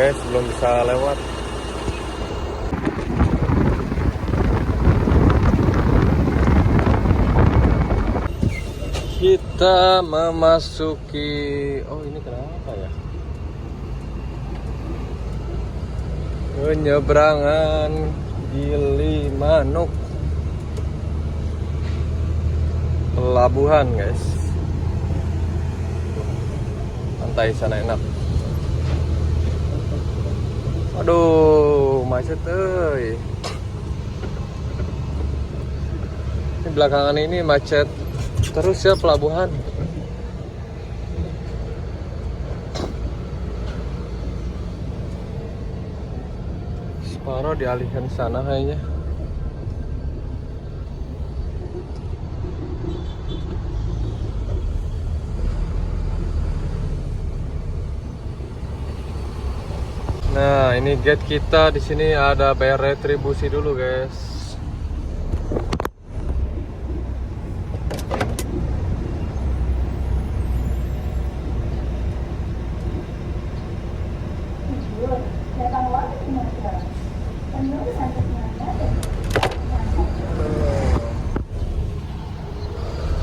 guys, belum bisa lewat. Kita memasuki, oh ini kenapa ya? Penyeberangan Gilimanuk. Pelabuhan guys. Pantai sana enak. Aduh, macet euy. Ini belakangan ini macet terus ya pelabuhan. Separuh dialihkan sana kayaknya. Nah, ini gate kita di sini ada bayar retribusi dulu, guys.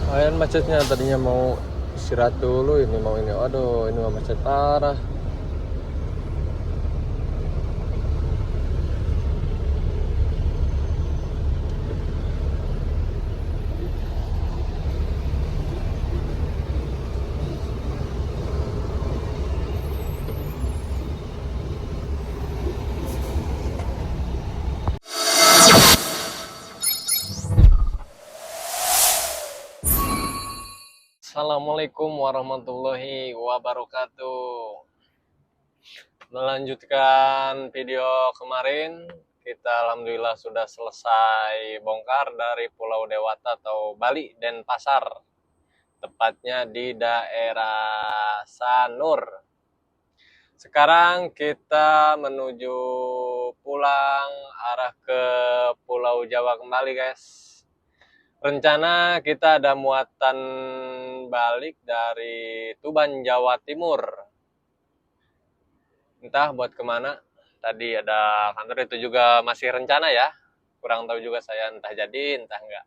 Lumayan macetnya, tadinya mau istirahat dulu, ini mau ini. Aduh, ini mah macet parah. Assalamualaikum warahmatullahi wabarakatuh. Melanjutkan video kemarin, kita alhamdulillah sudah selesai bongkar dari Pulau Dewata atau Bali Denpasar, tepatnya di daerah Sanur. Sekarang kita menuju pulang arah ke Pulau Jawa kembali, guys. Rencana kita ada muatan balik dari Tuban, Jawa Timur. Entah buat kemana. Tadi ada kantor, itu juga masih rencana ya. Kurang tahu juga saya, entah jadi, entah enggak.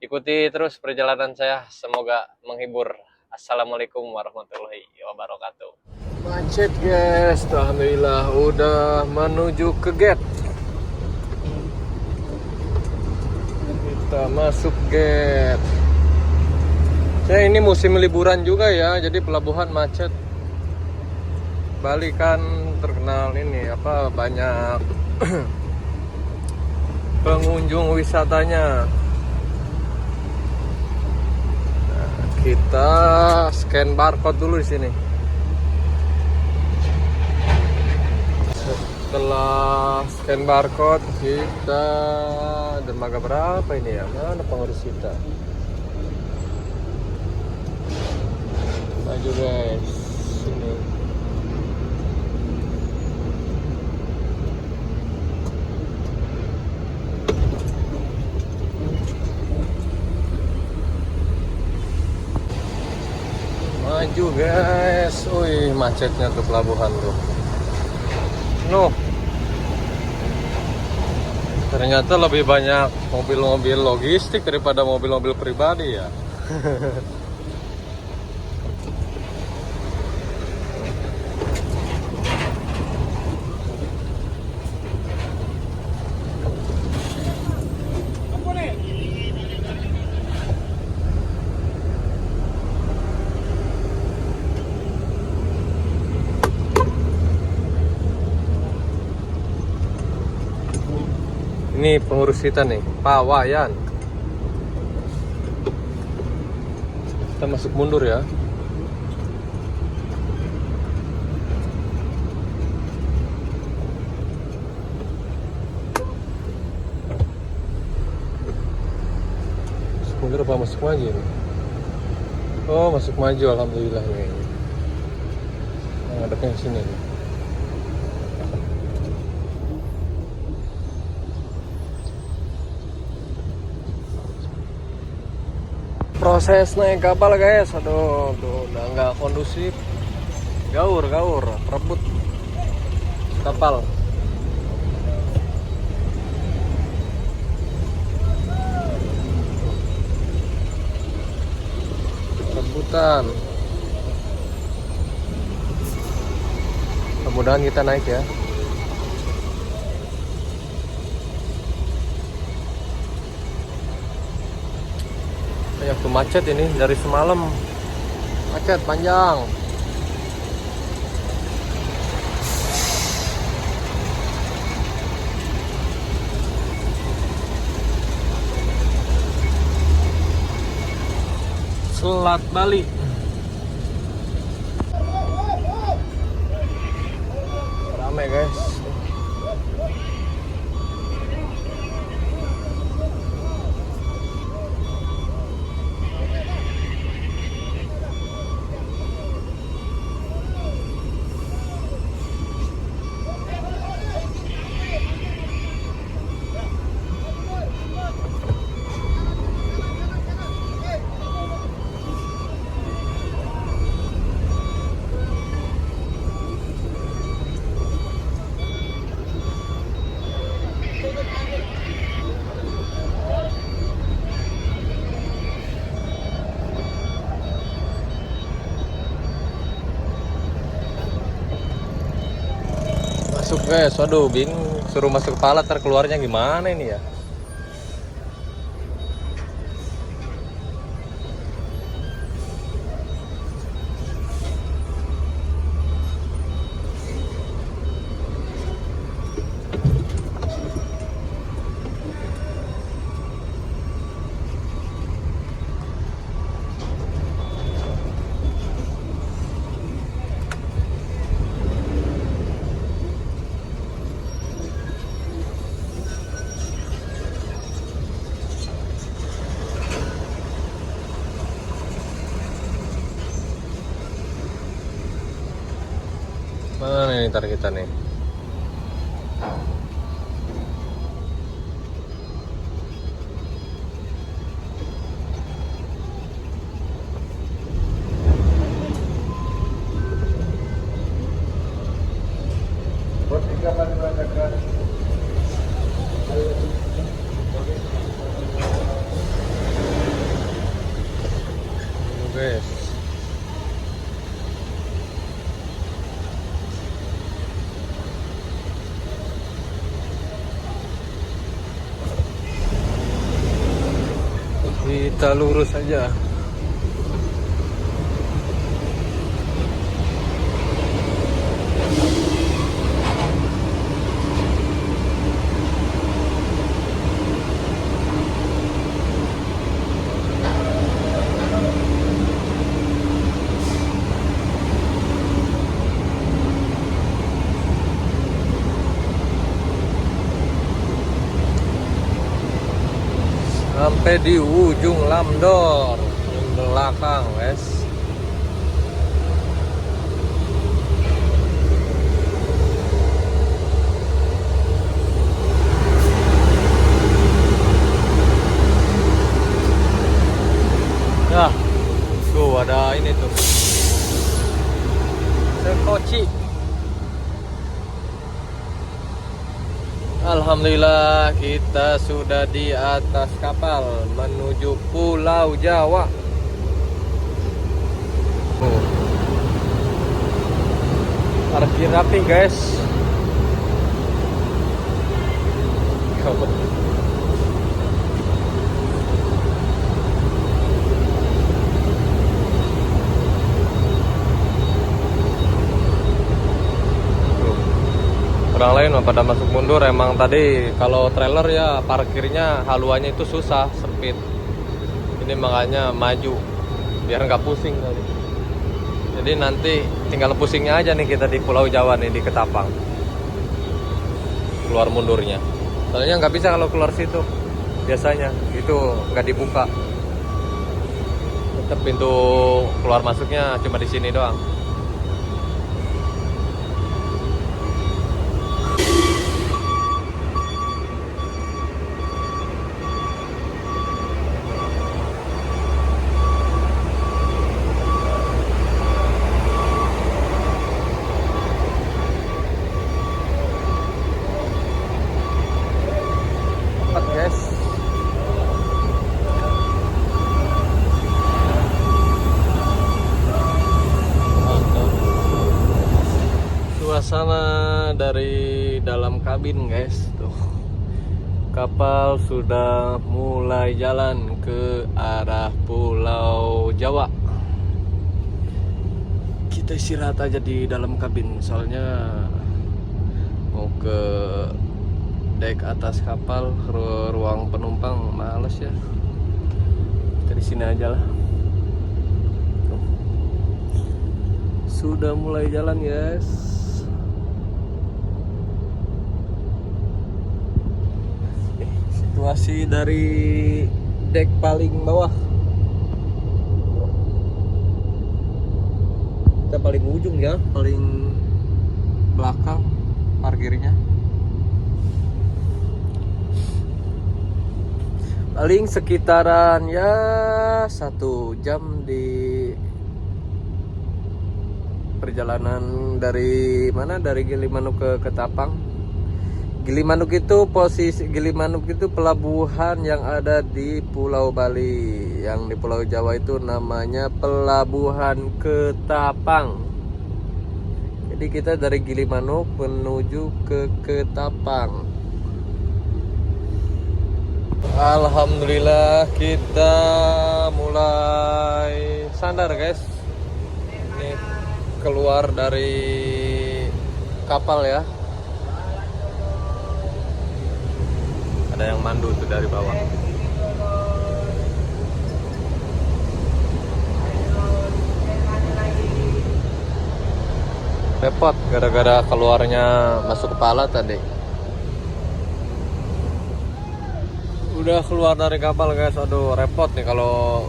Ikuti terus perjalanan saya, semoga menghibur. Assalamualaikum warahmatullahi wabarakatuh. Macet guys, alhamdulillah udah menuju ke gate. Kita masuk gate. Ya, ini musim liburan juga ya, jadi pelabuhan macet. Bali kan terkenal ini apa, banyak pengunjung wisatanya. Nah, kita scan barcode dulu di sini. Setelah scan barcode, kita dermaga berapa ini ya? Mana pengurus kita? Maju guys, sini. Maju guys. Wih, macetnya tuh pelabuhan tuh. Nuh. Ternyata lebih banyak mobil-mobil logistik daripada mobil-mobil pribadi ya. Ini pengurus kita nih, Pak Wayan. Kita masuk mundur ya. Masuk mundur apa masuk maju nih? Oh, masuk maju, alhamdulillah nih. Nah, ngadepnya sini nih. Proses naik kapal guys, aduh tuh udah nggak kondusif, gaur rebut. kapal. Rebutan. Mudah-mudahan kita naik ya. Banyak tuh macet ini dari semalam. Macet panjang. Selat Bali. Ramai guys. Masuk guys, waduh bingung suruh masuk kepala keluarnya gimana ini ya. Mana nih ntar kita nih? Guys. Kita lurus saja. Sampai di ujung Lamdor belakang guys. Ya tuh ada ini tuh Sekoci. Alhamdulillah kita sudah di atas kapal menuju Pulau Jawa. Parkir rapi guys. Orang lain pada masuk mundur. Emang tadi kalau trailer ya parkirnya haluannya itu susah, sempit. Ini makanya maju biar nggak pusing tadi. Jadi nanti tinggal pusingnya aja nih kita di Pulau Jawa nih, di Ketapang. Keluar mundurnya. Soalnya nggak bisa kalau keluar situ. Biasanya itu nggak dibuka. Tetap pintu keluar masuknya cuma di sini doang. dari dalam kabin guys. Tuh, kapal sudah mulai jalan ke arah Pulau Jawa. Kita istirahat aja di dalam kabin, soalnya mau ke dek atas kapal, ruang penumpang males ya. Kita di sini aja lah. Tuh, sudah mulai jalan guys. Situasi dari dek paling bawah, kita paling ujung ya, paling belakang parkirnya. Paling sekitaran ya 1 jam di perjalanan dari mana, dari Gilimanuk ke Ketapang. Gilimanuk itu pelabuhan yang ada di Pulau Bali. Yang di Pulau Jawa itu namanya Pelabuhan Ketapang. Jadi kita dari Gilimanuk menuju ke Ketapang. Alhamdulillah kita mulai sandar guys. Ini keluar dari kapal ya. Ada yang mandu tuh dari bawah. Repot gara-gara keluarnya masuk kepala tadi. Udah keluar dari kapal guys. Aduh repot nih kalau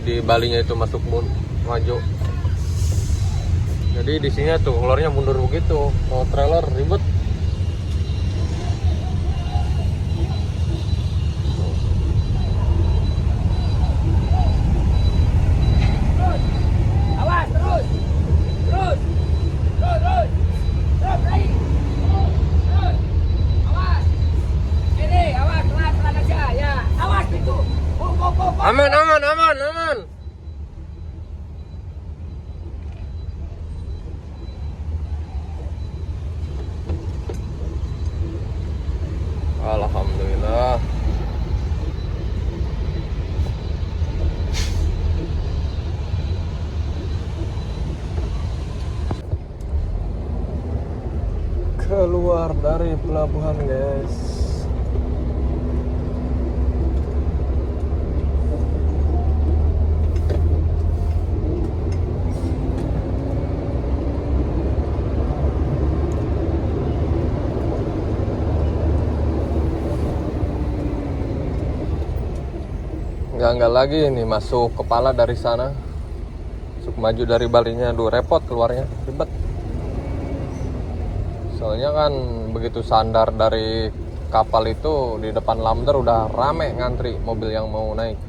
di Balinya itu masuk maju. Jadi di sini tuh keluarnya mundur begitu. Mau trailer ribet. Aman. Alhamdulillah. Keluar dari pelabuhan guys. Enggak lagi nih masuk kepala dari sana, masuk maju dari Balinya. Aduh repot keluarnya, ribet. Soalnya kan begitu sandar dari kapal itu di depan lamder udah rame ngantri mobil yang mau naik.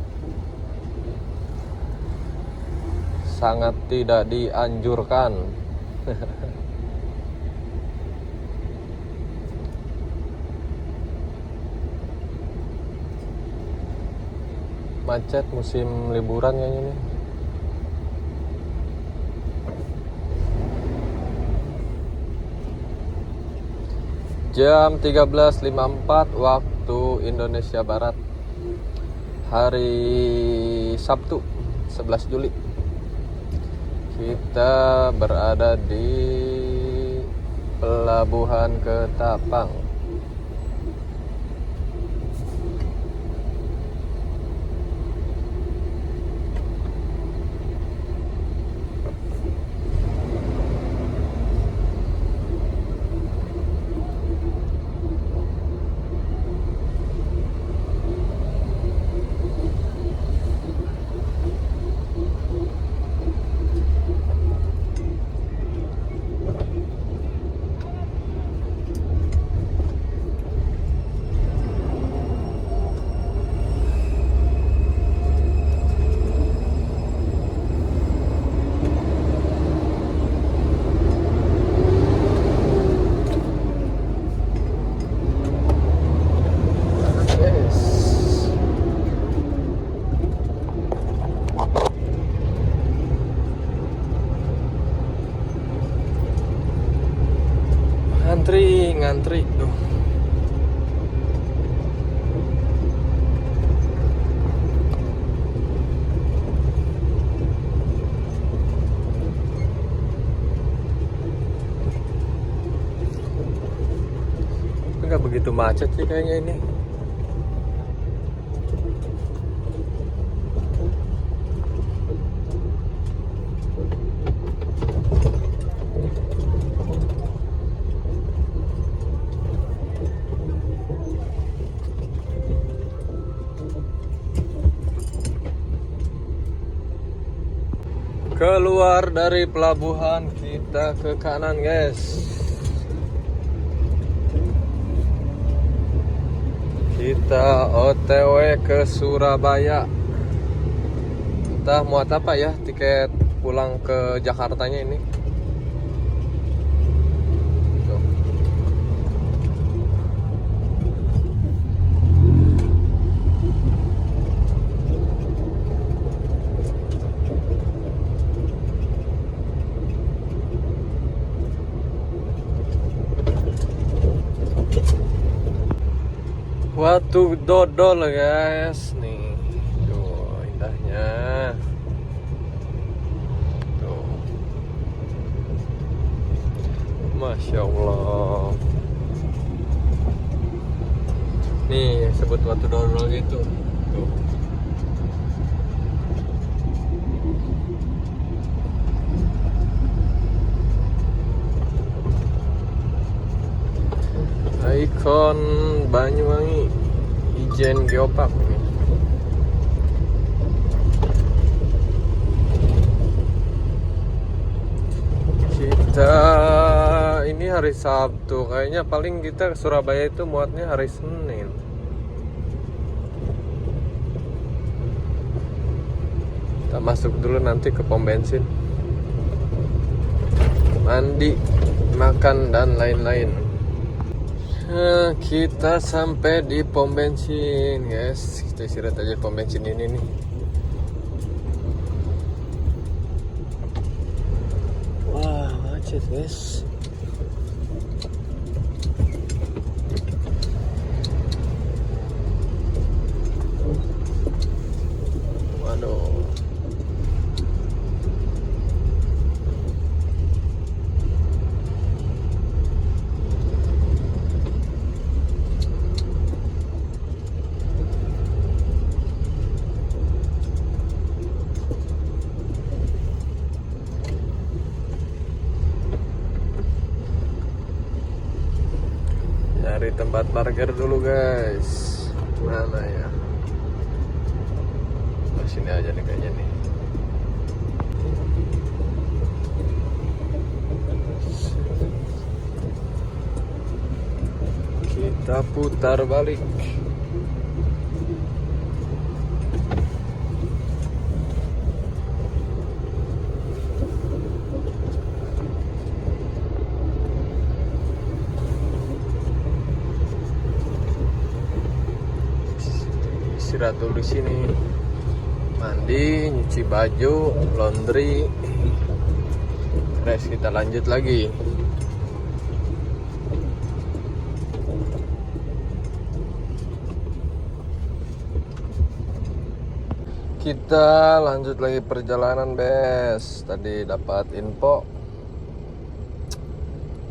Sangat tidak dianjurkan. Macet musim liburan kayaknya nih. Jam 13.54 waktu Indonesia Barat. Hari Sabtu 11 Juli. Kita berada di Pelabuhan Ketapang. nggak begitu macet sih kayaknya ini. Keluar dari pelabuhan, kita ke kanan guys. Kita OTW ke Surabaya. Entah muat apa ya tiket pulang ke Jakartanya ini. Tuh. Watu dodol guys, nih, tuh indahnya, tuh, masya Allah, nih sebut watu dodol gitu, tuh. Ikon Banyuwangi, Ijen Geopark ini. Kita ini hari Sabtu, kayaknya paling kita ke Surabaya itu muatnya hari Senin. Kita masuk dulu nanti ke pom bensin, mandi, makan dan lain-lain. Nah, kita sampai di pom bensin guys. Kita istirahat aja di pom bensin ini nih. Wah, macet guys. Waduh. Cari tempat parkir dulu guys. Mana ya? Oh, sini aja nih kayaknya nih. Kita putar balik. Istirahat dulu di sini, mandi, nyuci baju, laundry, terus kita lanjut lagi. Kita lanjut lagi perjalanan bes. Tadi dapat info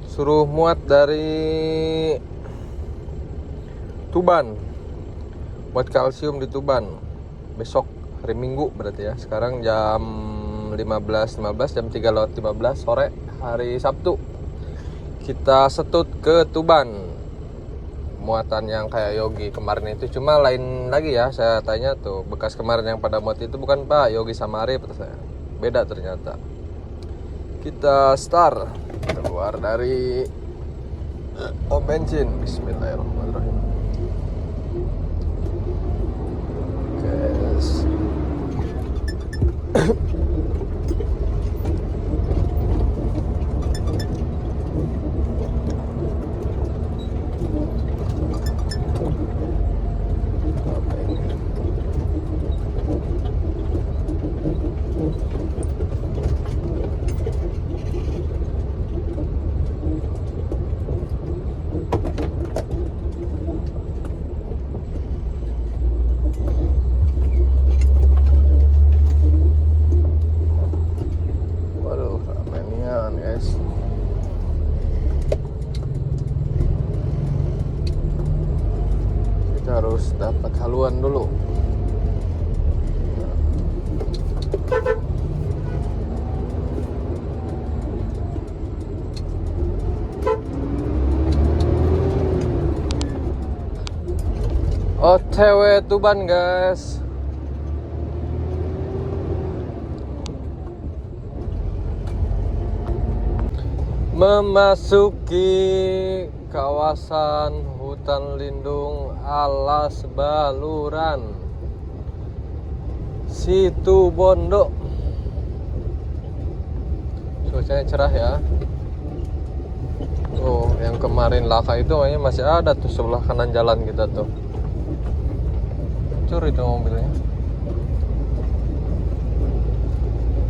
suruh muat dari Tuban, buat kalsium di Tuban besok hari Minggu berarti ya. Sekarang jam 15.15, jam 3:15 sore hari Sabtu. Kita setut ke Tuban. Muatan yang kayak Yogi kemarin itu, cuma lain lagi ya. Saya tanya tuh, bekas kemarin yang pada muat itu bukan Pak Yogi sama Arif, kata saya. Beda ternyata. Kita start keluar dari pom bensin. Bismillahirrahmanirrahim. Guys. duluan dulu. OTW Tuban guys. Memasuki kawasan hutan lindung Alas Baluran, Situ Bondo. Cuacanya cerah ya. Oh, yang kemarin laka itu kayaknya masih ada tuh sebelah kanan jalan kita tuh. Hancur itu mobilnya.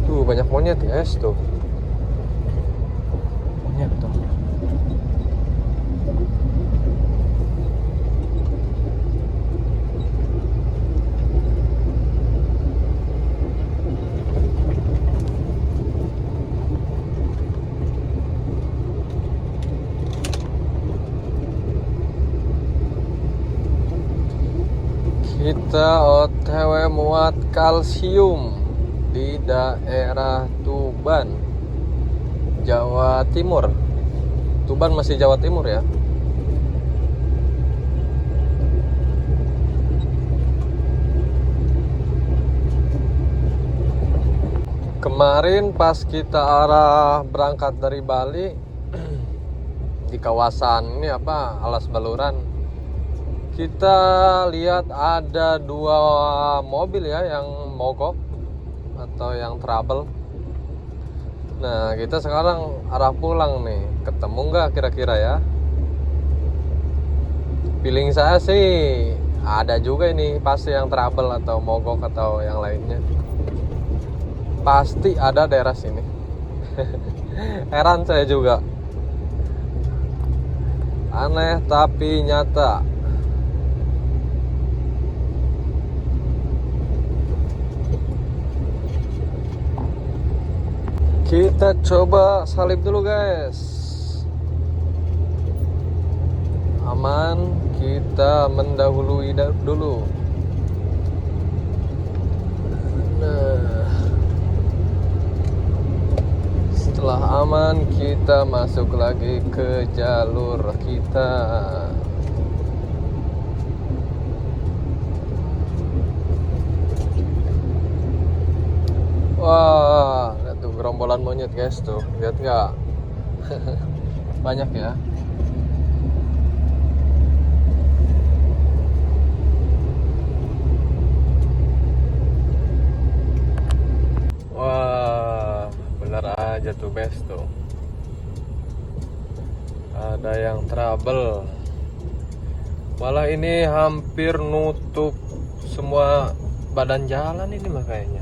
Tuh banyak monyet guys tuh. Monyet tuh. Kita OTW muat kalsium di daerah Tuban, Jawa Timur. Tuban masih Jawa Timur ya. Kemarin pas kita arah berangkat dari Bali di kawasan ini apa Alas Baluran, kita lihat ada 2 mobil ya yang mogok atau yang trouble. Nah kita sekarang arah pulang nih, ketemu nggak kira-kira ya? Feeling saya sih ada juga ini pasti yang trouble atau mogok atau yang lainnya. Pasti ada daerah sini. Heran saya juga. Aneh tapi nyata. Kita coba salib dulu guys. Aman, kita mendahului dulu. Nah, setelah aman kita masuk lagi ke jalur kita. Wah, lihat tuh gerombolan monyet guys tuh, lihat nggak? Banyak ya. Wah, bener aja tuh best tuh. Ada yang trouble. Malah ini hampir nutup semua badan jalan ini makanya.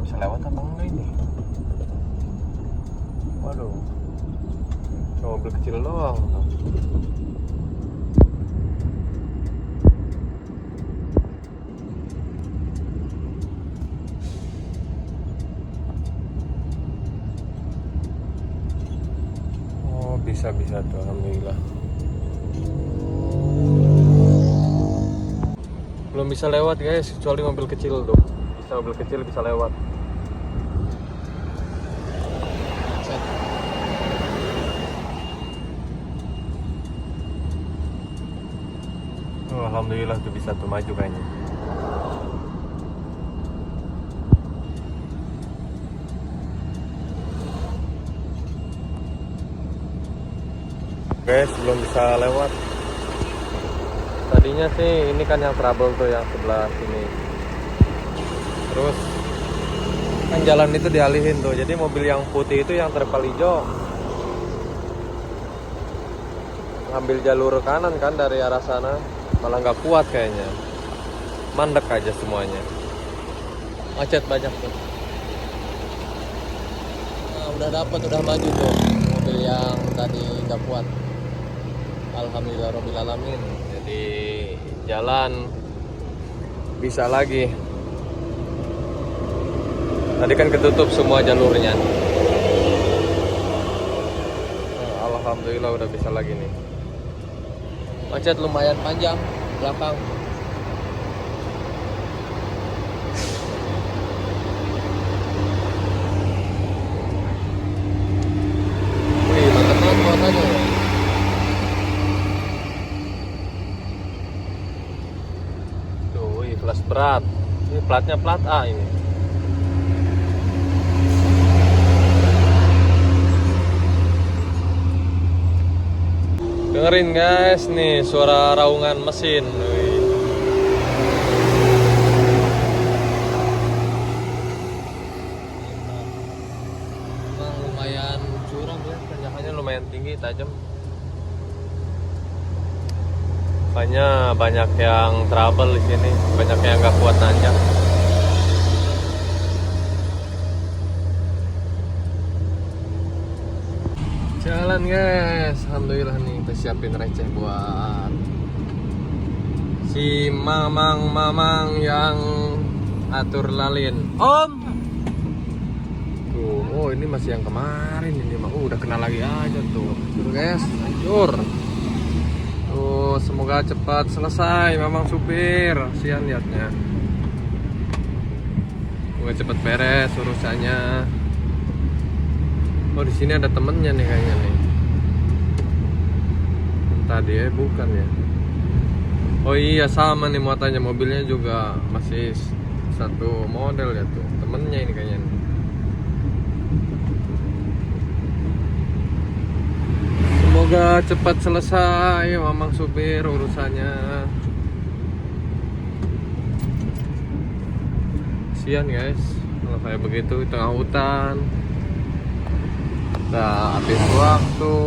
Bisa lewat apa enggak ini? Waduh, cuma mobil kecil doang tuh. Oh bisa tuh, alhamdulillah. Belum bisa lewat guys, kecuali mobil kecil tuh. Mobil kecil bisa lewat. Oh, alhamdulillah tuh bisa tuh maju kayaknya. Guys, belum bisa lewat. Tadinya sih ini kan yang trouble tuh yang sebelah sini. Terus kan jalan itu dialihin tuh, jadi mobil yang putih itu yang terpal hijau ngambil jalur kanan kan dari arah sana, malah nggak kuat kayaknya, mandek aja semuanya, macet banyak tuh. Nah, udah maju tuh mobil yang tadi nggak kuat. Alhamdulillah rabbil alamin, jadi jalan bisa lagi. Tadi kan ketutup semua jalurnya. Alhamdulillah udah bisa lagi nih. Macet lumayan panjang. belakang. Wih, mantap banget muatannya. Tuh, wih, kelas berat. Ini platnya plat A ini. Dengerin guys, nih suara raungan mesin. Wih. Emang lumayan curam ya, tanjakannya lumayan tinggi, tajam. Makanya banyak yang trouble di sini, banyak yang nggak kuat nanjak. Jalan guys, alhamdulillah nih kita siapin receh buat si mamang yang atur lalin. Om. Tuh, oh ini masih yang kemarin ini mah. Udah kena lagi aja tuh. Tuh guys, hancur. Tuh, semoga cepat selesai mamang supir. Kasihan liatnya. Semoga cepat beres urusannya. Oh, di sini ada temennya nih kayaknya nih. Tadi bukan ya. Oh iya, sama nih muatannya, mobilnya juga masih satu model ya tuh. Temennya ini kayaknya nih. Semoga cepat selesai mamang supir urusannya. Kasihan guys kalau kayak begitu di tengah hutan. Nah, habis waktu,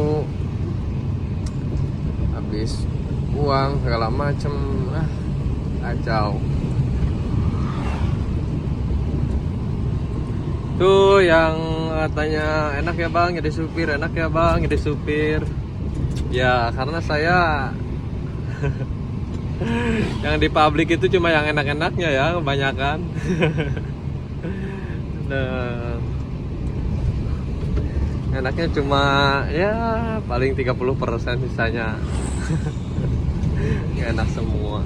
habis uang segala macem, kacau. Tuh yang katanya enak ya bang jadi supir, enak ya bang jadi supir. Ya karena saya yang di publik itu cuma yang enak-enaknya ya kebanyakan. Nah, enaknya cuma ya paling 30% sisanya. Nggak enak semua.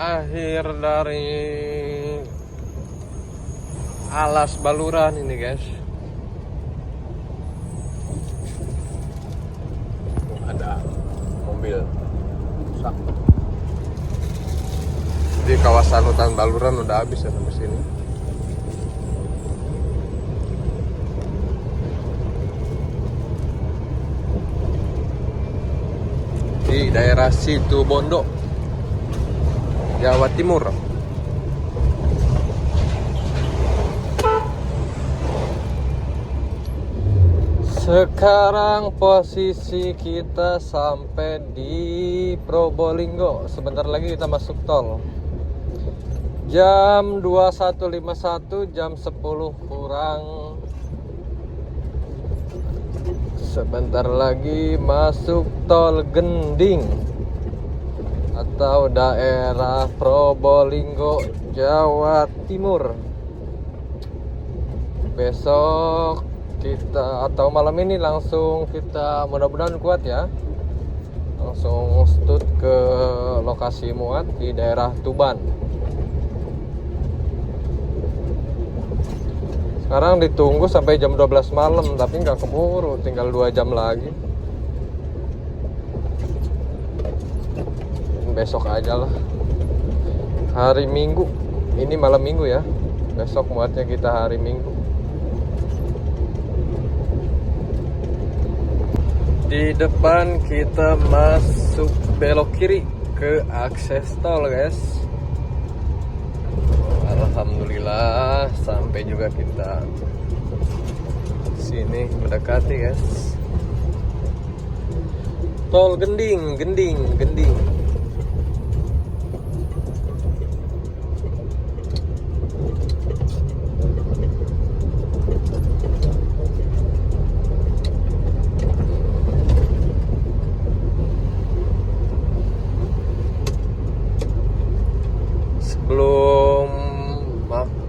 Akhir dari alas baluran ini guys. Ada mobil rusak. Di kawasan hutan baluran udah habis ya sampai sini. Di daerah Situbondo, Jawa Timur. Sekarang posisi kita sampai di Probolinggo. Sebentar lagi kita masuk tol. Jam 21.51, jam 10 kurang. Sebentar lagi masuk tol Gending atau daerah Probolinggo, Jawa Timur. Besok kita atau malam ini langsung kita mudah-mudahan kuat ya. Langsung stut ke lokasi muat di daerah Tuban. Sekarang ditunggu sampai jam 12 malam, tapi nggak keburu, tinggal 2 jam lagi. Besok aja lah. Hari Minggu, ini malam Minggu ya. Besok muatnya kita hari Minggu. Di depan kita masuk belok kiri ke akses tol, guys. Alhamdulillah sampai juga kita sini mendekati, guys. Tol Gending. Sebelum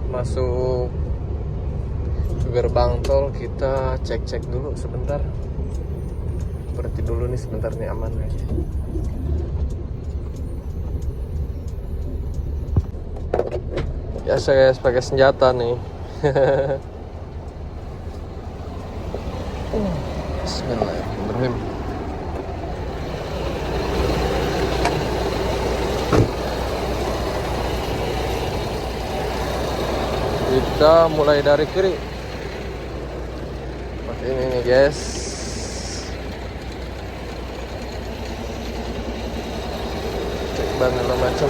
masuk ke gerbang tol, kita cek dulu sebentar. Berhenti dulu nih sebentar nih, aman guys. Biasa guys, pakai senjata nih. Bismillahirrahmanirrahim. Kita mulai dari kiri. Seperti ini nih guys. Cek ban segala macam.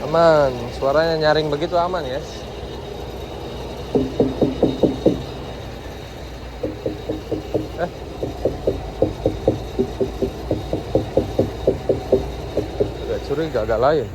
Aman. Suaranya nyaring begitu aman guys. Curiga agak lain.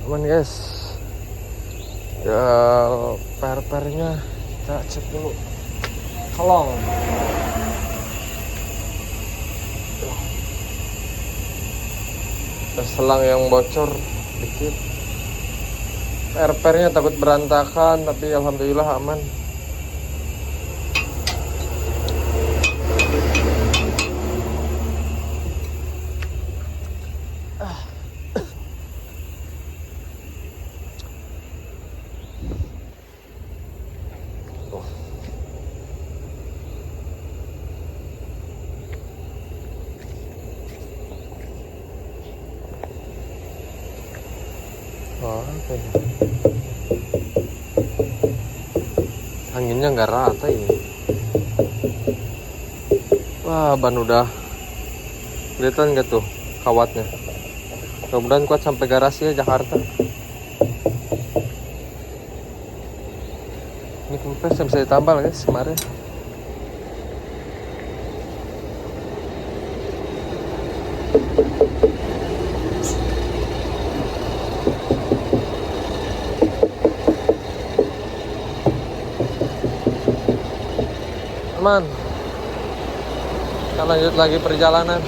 Aman guys. Ya, per-pernya kita cek dulu. Kolong. Selang yang bocor dikit. Per-pernya takut berantakan, tapi alhamdulillah aman. Oke. Anginnya nggak rata ini. Wah, ban udah kelihatan nggak tuh kawatnya. Mudah-mudahan kuat sampai garasi ya Jakarta. Ini kempes yang bisa ditambal guys kemarin. Aman. Kita lanjut lagi perjalanan.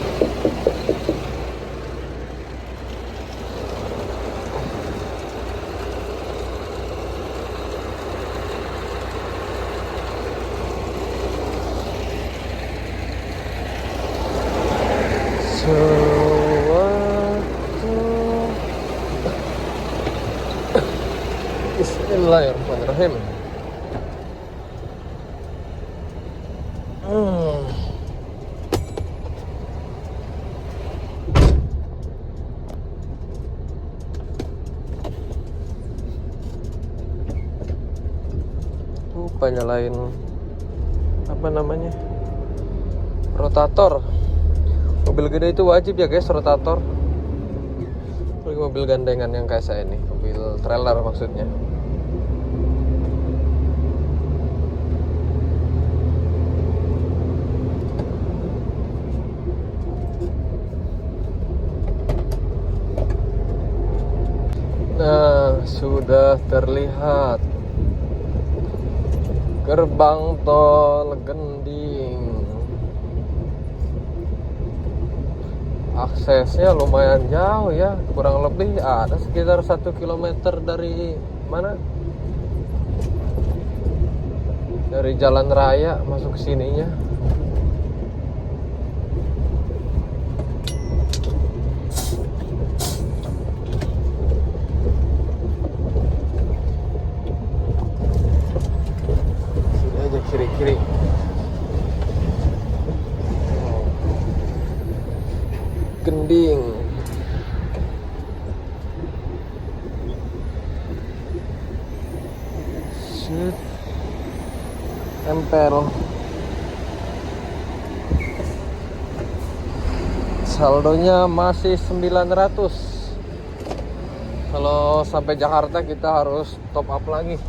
Bismillahirrahmanirrahim. Lupa nyalain apa namanya, rotator. Mobil gede itu wajib ya guys rotator. Apalagi mobil gandengan yang kayak saya ini, mobil trailer maksudnya. Nah, sudah terlihat gerbang tol Gending. aksesnya lumayan jauh ya, kurang lebih ada sekitar 1 kilometer dari mana, dari jalan raya masuk ke sininya. Sini aja kiri-kiri. Gending. Set. Tempel. Saldonya masih 900. Kalau sampai Jakarta kita harus top up lagi.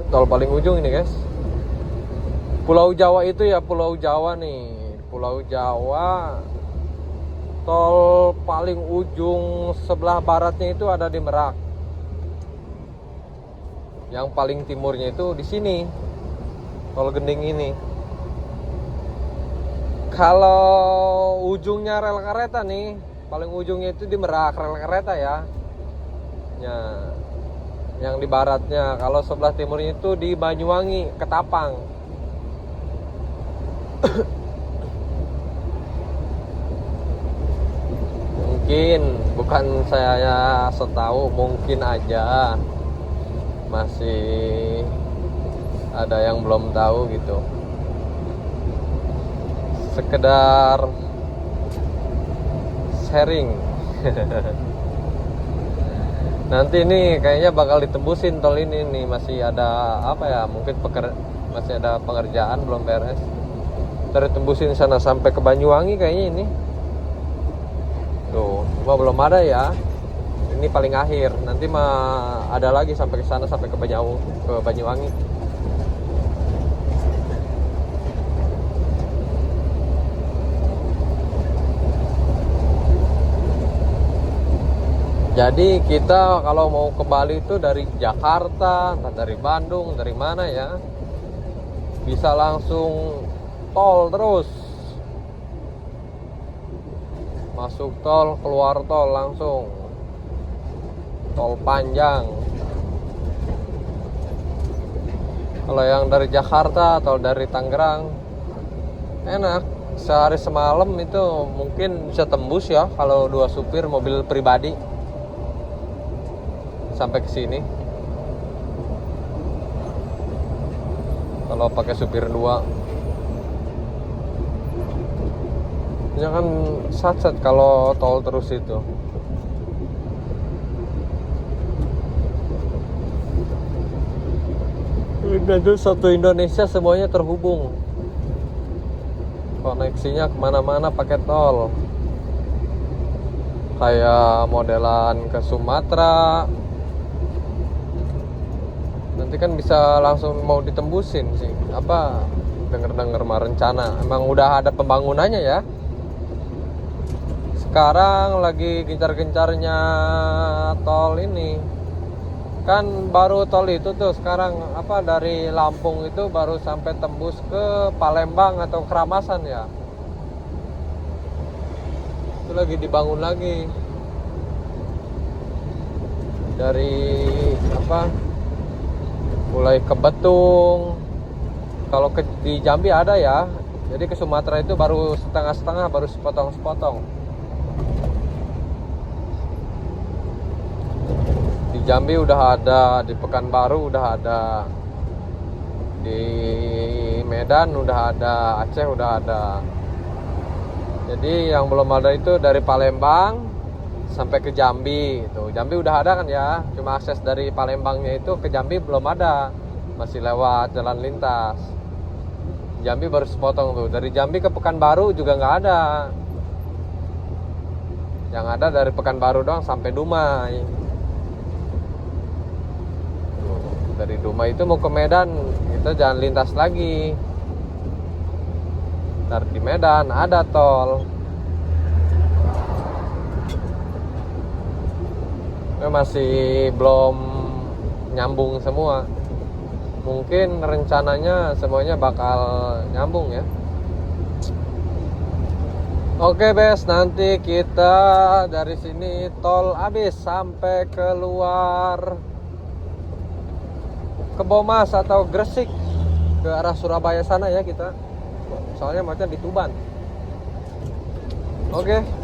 Tol paling ujung ini guys, Pulau Jawa itu ya, Pulau Jawa nih, Pulau Jawa. Tol paling ujung sebelah baratnya itu ada di Merak. Yang paling timurnya itu di sini, Tol Gending ini. Kalau ujungnya rel kereta nih, paling ujungnya itu di Merak, rel kereta ya. Ya. Yang di baratnya, kalau sebelah timurnya itu di Banyuwangi, Ketapang. Mungkin bukan saya setahu, mungkin aja masih ada yang belum tahu gitu. Sekedar sharing. Nanti ini kayaknya bakal ditembusin tol ini nih, masih ada apa ya, mungkin masih ada pengerjaan belum beres. Terus tembusin sana sampai ke Banyuwangi kayaknya ini. Tuh, cuma belum ada ya. Ini paling akhir. Nanti mah ada lagi sampai ke sana, sampai ke Banyuwangi. Jadi kita kalau mau ke Bali itu dari Jakarta, entah dari Bandung, dari mana ya, bisa langsung tol terus. Masuk tol, keluar tol langsung. Tol panjang. Kalau yang dari Jakarta atau dari Tangerang, enak. Sehari semalam itu mungkin bisa tembus ya kalau 2 supir mobil pribadi sampai ke sini. Kalau pakai supir 2, ya kan satset kalau tol terus itu. Dan satu Indonesia semuanya terhubung, koneksinya kemana-mana pakai tol. Kayak modelan ke Sumatera, nanti kan bisa langsung mau ditembusin sih. Apa denger-denger mah rencana, emang udah ada pembangunannya ya. Sekarang lagi gencar-gencarnya tol ini. Kan baru tol itu tuh sekarang apa, dari Lampung itu baru sampai tembus ke Palembang atau Keramasan ya. Itu lagi dibangun lagi. Dari apa, mulai ke Betung. Kalau di Jambi ada ya. Jadi ke Sumatera itu baru setengah-setengah, baru sepotong-sepotong. Di Jambi udah ada, di Pekanbaru udah ada, di Medan udah ada, Aceh udah ada. Jadi yang belum ada itu dari Palembang sampai ke Jambi itu. Jambi udah ada kan ya, cuma akses dari Palembangnya itu ke Jambi belum ada, masih lewat jalan lintas. Jambi baru sepotong tuh. Dari Jambi ke Pekanbaru juga nggak ada. Yang ada dari Pekanbaru doang sampai Dumai. Dari Dumai itu mau ke Medan, kita jalan lintas lagi. Ntar di Medan ada tol. masih belum nyambung semua. Mungkin rencananya semuanya bakal nyambung ya. Oke Bes, nanti kita dari sini tol habis sampai keluar ke Bomas atau Gresik ke arah Surabaya sana ya kita. Soalnya macam di Tuban. Oke.